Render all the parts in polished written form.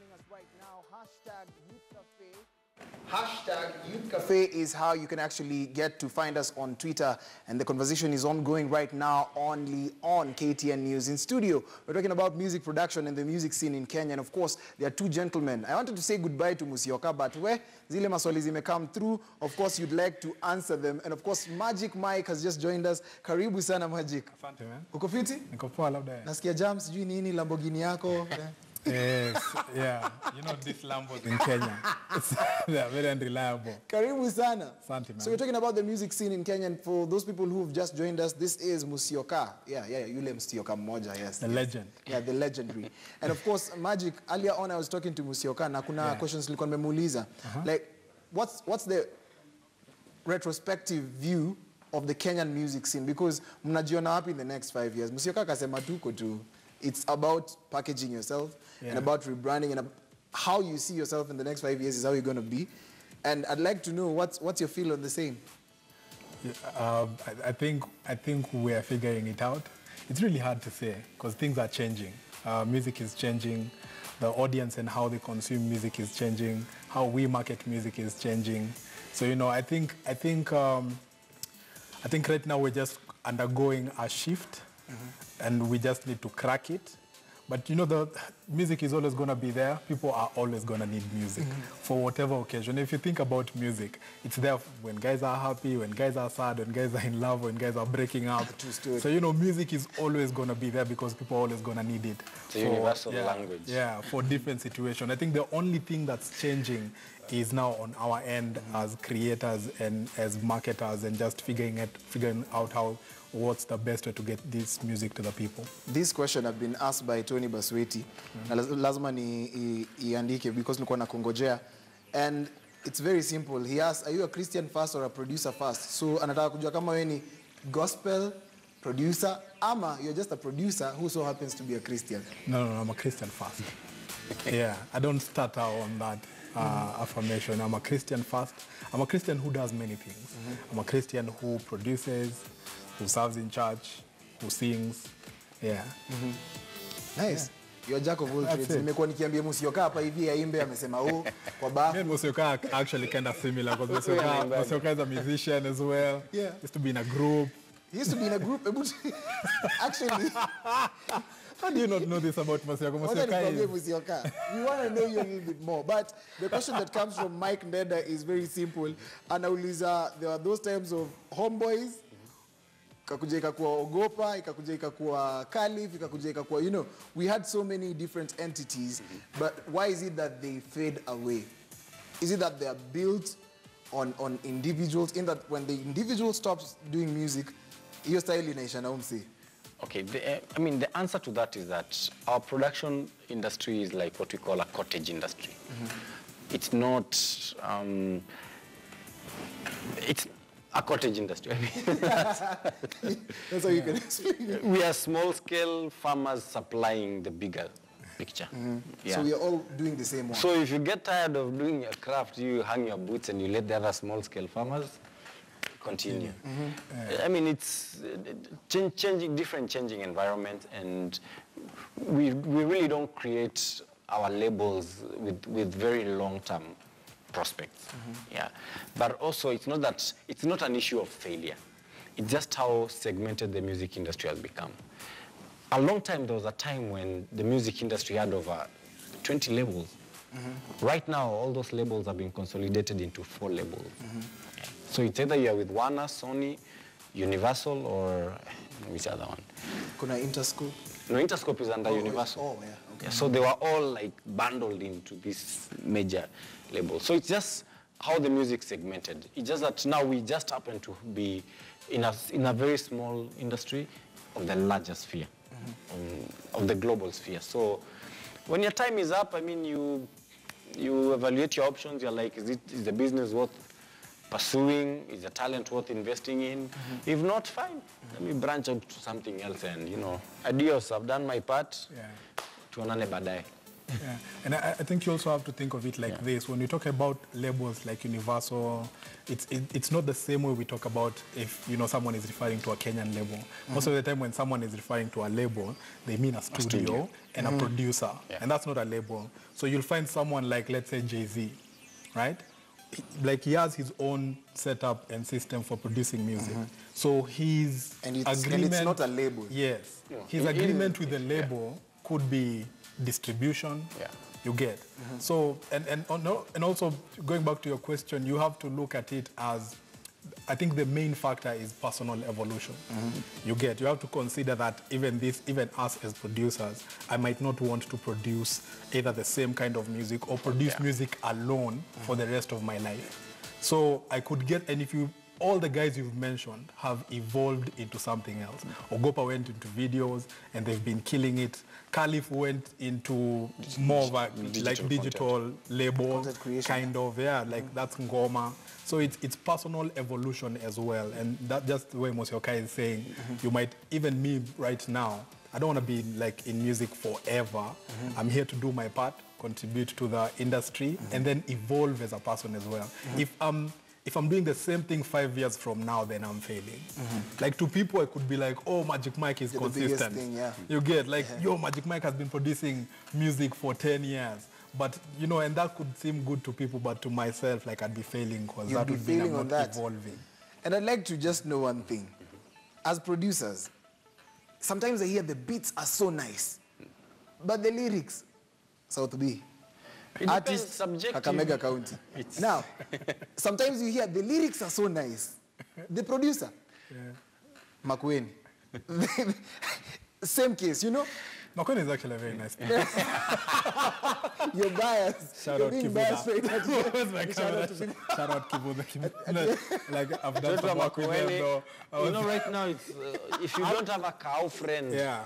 joining us right now. Hashtag Youth Cafe. Hashtag Youth Cafe is how you can actually get to find us on Twitter, and the conversation is ongoing right now only on KTN News. In studio, we're talking about music production and the music scene in Kenya, and of course, there are two gentlemen. I wanted to say goodbye to Musyoka, but where zile maswali zime come through, of course, you'd like to answer them. And of course, Magic Mike has just joined us. Karibu sana, Magic. Asante, man. Uko fiti? Niko poa labda. Nasikia jam, sijui nini, Lamborghini yako. Yes, yeah. You know, these Lambos in Kenya, they are very unreliable. Karibu sana. Asante, man. So we're talking about the music scene in Kenya, and for those people who have just joined us, this is Musyoka. Yeah, yule Musyoka mmoja, yes. The legend. Yeah, the legendary. And of course, Magic, earlier on I was talking to Musyoka, na kuna questions nilikuwa nimemuuliza. Like, what's the retrospective view of the Kenyan music scene? Because mnajiona wapi in the next 5 years? Musyoka kasema tuko tu. It's about packaging yourself and about rebranding, and how you see yourself in the next 5 years is how you're going to be. And I'd like to know what's your feel on the same. I think we are figuring it out. It's really hard to say because things are changing. Music is changing. The audience and how they consume music is changing. How we market music is changing. So you know, I think right now we're just undergoing a shift. And we just need to crack it. But you know, the music is always going to be there. People are always going to need music for whatever occasion. If you think about music, it's there when guys are happy, when guys are sad, when guys are in love, when guys are breaking up. So you know, music is always going to be there because people are always going to need it. It's a universal language. Yeah, for different situations. I think the only thing that's changing is now on our end as creators and as marketers, and just figuring out what's the best way to get this music to the people. This question have been asked by Tony Basweti. Na lazima iandike because nilikuwa nakongojea. And it's very simple. He asked, are you a Christian first or a producer first? So anataka kujua kama wewe ni gospel producer ama you're just a producer who so happens to be a Christian. No, I'm a Christian first. Yeah, I don't start out on that affirmation. I'm a Christian first. I'm a Christian who does many things. I'm a Christian who produces, who serves in church, who sings. Yeah. Nice. You're a jack of all trades. Nimekuwa nikiambia Musyoka hapa hivi aimbe amesema kwa bafu. Me and Musyoka actually kind of similar because Musyoka is a musician as well. Yeah. Used to be in a group. He used to be in a group. Actually, how do you not know this about Musyoka? Musyoka. We want to know you a little bit more. But the question that comes from Mike Ndeda is very simple. Anauliza, there are those times of homeboys, ikakuja ikakuwa Ogopa, ikakuja ikakuwa Caliph, ikakuja ikakuwa, you know, we had so many different entities, but why is it that they fade away? Is it that they are built on individuals, in that when the individual stops doing music, your style inaisha na umsi? Okay, the answer to that is that our production industry is like what we call a cottage industry. It's not, it's a cottage industry. That's how you can explain it. We are small-scale farmers supplying the bigger picture. So we are all doing the same one. So if you get tired of doing your craft, you hang your boots and you let the other small-scale farmers continue. I mean, it's changing environment, and we really don't create our labels with very long-term prospects. Yeah, but also it's not an issue of failure. It's just how segmented the music industry has become. A long time, there was a time when the music industry had over 20 labels. Right now, all those labels have been consolidated into 4 labels. So it's either you're with Warner, Sony, Universal, or which other one? Kuna Interscope? No, Interscope is under Universal. Oh, yeah. Okay. Yeah, so they were all like bundled into this major label. So it's just how the music segmented. It's just that now we just happen to be in a very small industry of the larger sphere, of the global sphere. So when your time is up, I mean, you evaluate your options. You're like, is the business worth pursuing? Is the talent worth investing in? If not, fine. Let me branch out to something else, and you know, adios. I've done my part. Tuonane baadaye. Yeah. And I think you also have to think of it like this. When we talk about labels like Universal, it's not the same way we talk about if, you know, someone is referring to a Kenyan label. Most of the time when someone is referring to a label, they mean a studio and a producer. Yeah. And that's not a label. So you'll find someone like, let's say, Jay-Z, right? Like he has his own setup and system for producing music. So his agreement... And it's not a label. Yes. Yeah. His agreement with the label could be distribution, you get. So, and also going back to your question, you have to look at it as, I think the main factor is personal evolution. You have to consider that even us as producers, I might not want to produce either the same kind of music or produce music alone for the rest of my life. So I could get, and if all the guys you've mentioned have evolved into something else. Ogopa went into videos and they've been killing it. Khalif went into more of a digital label, kind of, like that's Ngoma. So it's personal evolution as well. And that's just the way Mosioka is saying. You might, even me right now, I don't want to be like in music forever. I'm here to do my part, contribute to the industry, and then evolve as a person as well. If I'm doing the same thing 5 years from now, then I'm failing. Like to people, I could be like, oh, Magic Mike is consistent. Thing, you get like, yo, Magic Mike has been producing music for 10 years. But, you know, and that could seem good to people, but to myself, like I'd be failing because that would mean I'm not evolving. And I'd like to just know one thing. As producers, sometimes I hear the beats are so nice, but the lyrics, South B. Artist, Kakamega County. Now, sometimes you hear the lyrics are so nice. The producer, Makueni. Same case, you know? Makueni is actually a very nice person. You're biased. Shout out Kibuda. Shout out Kibuda. Like, I've done some work with them, though. You know, right now, it's, if you don't have a cow friend... Yeah.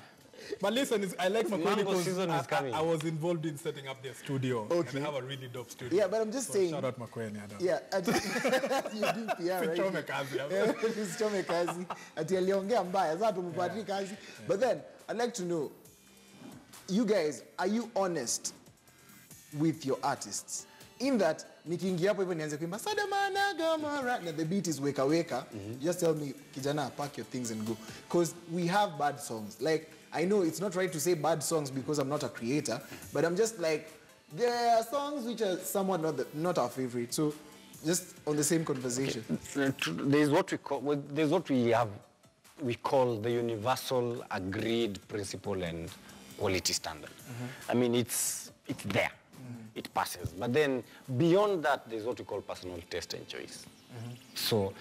But listen, I like Makueni because I was involved in setting up their studio. Okay. And they have a really dope studio. Yeah, but I'm just saying... Shout out Makueni. Yeah. You're doing PR, right? Sichome kazi. Sichome kazi. Ati aliongea mbaya. Zato mupatri kazi. But then, I'd like to know, you guys, are you honest with your artists? In that, nikiingia hapo hivyo nianze kuimba Sadamana Gamara, and the beat is weka weka, just tell me, kijana, pack your things and go. Because we have bad songs. Like, I know it's not right to say bad songs because I'm not a creator, but I'm just like, there are songs which are somewhat not our favorite. So, just on the same conversation. Okay. There's what we call the universal agreed principle and quality standard. I mean, it's there. It passes. But then beyond that, there's what we call personal taste and choice. So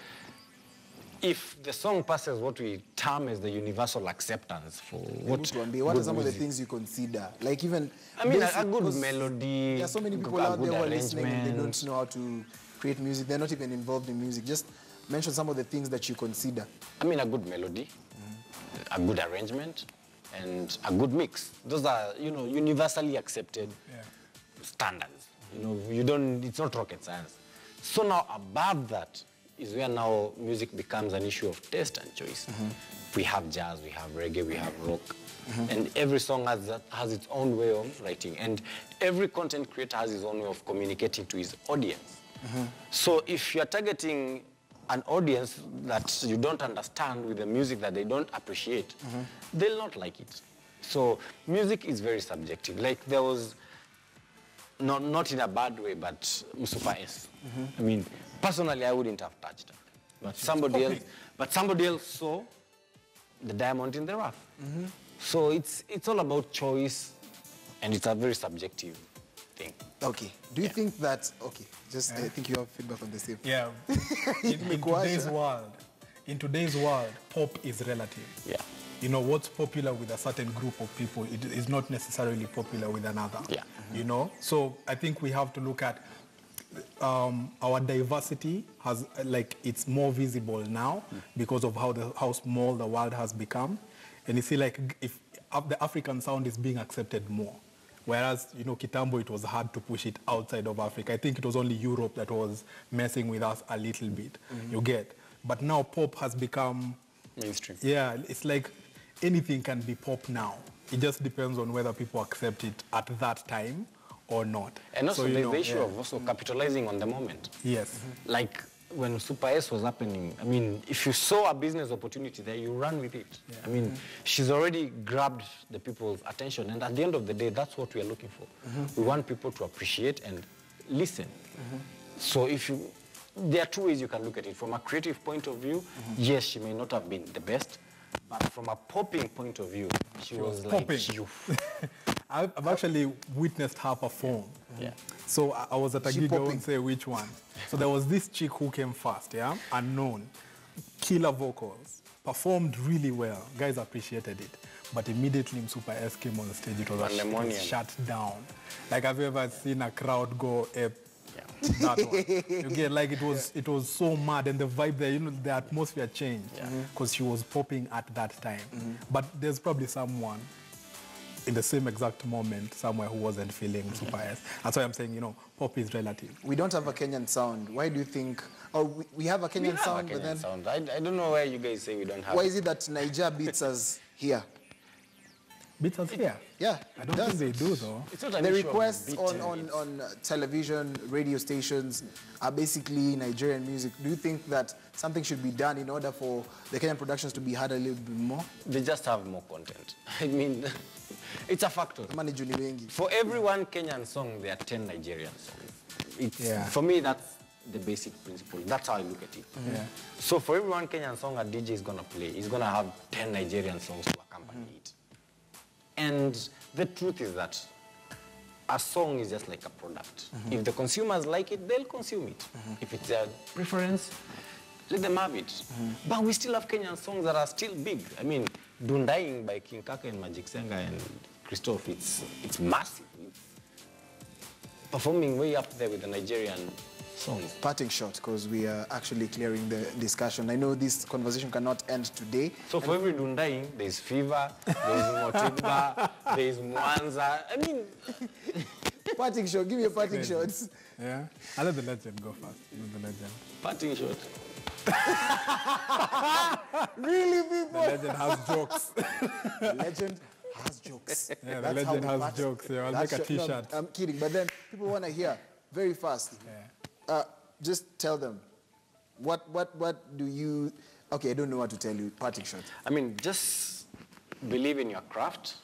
if the song passes what we term as the universal acceptance for what are some of the things you consider? Like even... I mean, a good melody, there are so many people out there who are listening and they don't know how to create music. They're not even involved in music. Just mention some of the things that you consider. I mean, a good melody, a good arrangement, and a good mix. Those are, you know, universally accepted standards. You know, it's not rocket science. So now above that is where now music becomes an issue of taste and choice. We have jazz, we have reggae, we have rock. And every song has its own way of writing. And every content creator has his own way of communicating to his audience. So if you're targeting an audience that you don't understand with the music that they don't appreciate, they'll not like it. So music is very subjective. Like there was, not in a bad way, but Musupa S. I mean, personally, I wouldn't have touched it. But somebody else saw the diamond in the rough. So it's all about choice, and it's a very subjective thing. Okay. Do you think that, I think you have feedback on the same. Yeah. In today's world, pop is relative. Yeah. You know, what's popular with a certain group of people, it is not necessarily popular with another. Yeah. You know? So I think we have to look at our diversity has, like, it's more visible now because of how small the world has become. And you see, like, if the African sound is being accepted more. Whereas, you know, Kitambo, it was hard to push it outside of Africa. I think it was only Europe that was messing with us a little bit, you get. But now pop has become... mainstream. Yeah, it's like anything can be pop now. it just depends on whether people accept it at that time or not. And also So, the issue of also capitalizing on the moment. Yes. Like when Super S was happening, I mean, if you saw a business opportunity there, you run with it. Yeah. I mean, she's already grabbed the people's attention, and at the end of the day, that's what we are looking for. We want people to appreciate and listen. So if you, there are two ways you can look at it. From a creative point of view, yes, she may not have been the best, but from a popping point of view, she was like you. I've actually witnessed her perform. Yeah. So I was at a gig, I won't say which one. So there was this chick who came first, yeah, unknown, killer vocals, performed really well. Guys appreciated it. But immediately when Super S came on the stage, it was shut down. Like, have you ever seen a crowd go that one? You get, like, it was so mad, and the vibe there, you know, the atmosphere changed because she was popping at that time. But there's probably someone in the same exact moment somewhere who wasn't feeling Super S. That's why I'm saying, you know, pop is relative. We don't have a Kenyan sound. Why do you think? Oh, we have a Kenyan sound, but then sound. I don't know why you guys say we don't have. Why is it that Niger beats us here? Beats us here? Yeah, I don't think they do, though. It's not an the issue requests of on television, radio stations are basically Nigerian music. Do you think that something should be done in order for the Kenyan productions to be heard a little bit more? They just have more content. I mean, it's a factor. For every one Kenyan song, there are 10 Nigerian songs. For me, that's the basic principle. That's how I look at it. So for every one Kenyan song a DJ is going to play, he's going to have 10 Nigerian songs to accompany it. And the truth is that a song is just like a product. If the consumers like it, they'll consume it. If it's their preference, let them have it. But we still have Kenyan songs that are still big. I mean, Dundaing by King Kaka and Magic Senga and Christophe, it's massive. It's performing way up there with the Nigerian songs. Parting shot, because we are actually clearing the discussion. I know this conversation cannot end today. So for every Dundaing, there's Fever, there's Motiba, there's Mwanza. I mean... Parting shot, give me a parting shot. Yeah? I'll let the legend go first. The legend. Parting shot. Really, people? The legend has jokes. The legend has jokes. Yeah, the legend has jokes. Yeah, I'll make a t-shirt. No, I'm kidding, but then people want to hear very fast. Just tell them, what do you... Okay, I don't know what to tell you. Parting shot. I mean, just believe in your craft,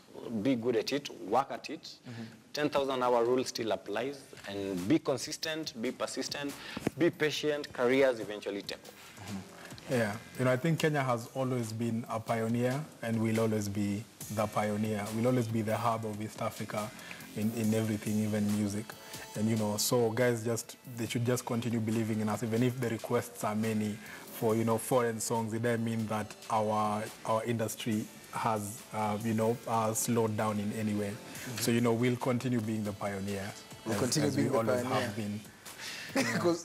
be good at it, work at it. 10,000-hour rule still applies, and be consistent, be persistent, be patient. Careers eventually take off. Yeah, you know, I think Kenya has always been a pioneer, and will always be the pioneer. We'll always be the hub of East Africa in everything, even music. And, you know, so guys, they should just continue believing in us, even if the requests are many for, you know, foreign songs. It doesn't mean that our industry has, you know, slowed down in any way. So, you know, we'll continue being the pioneer. We'll continue being the pioneer. Always have been.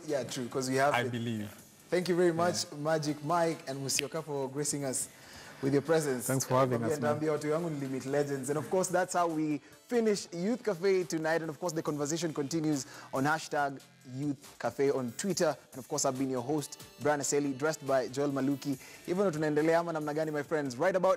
Yeah, true, because we have... I believe. Thank you very much, Magic Mike and Musyoka, for gracing us with your presence. Thanks for having us, man. Limit Legends. And of course, that's how we finish Youth Cafe tonight. And of course, the conversation continues on hashtag Youth Cafe on Twitter. And of course, I've been your host, Brian Aseli, dressed by Joel Maluki. Even though tunaendelea ama namna gani, my friends, right about now.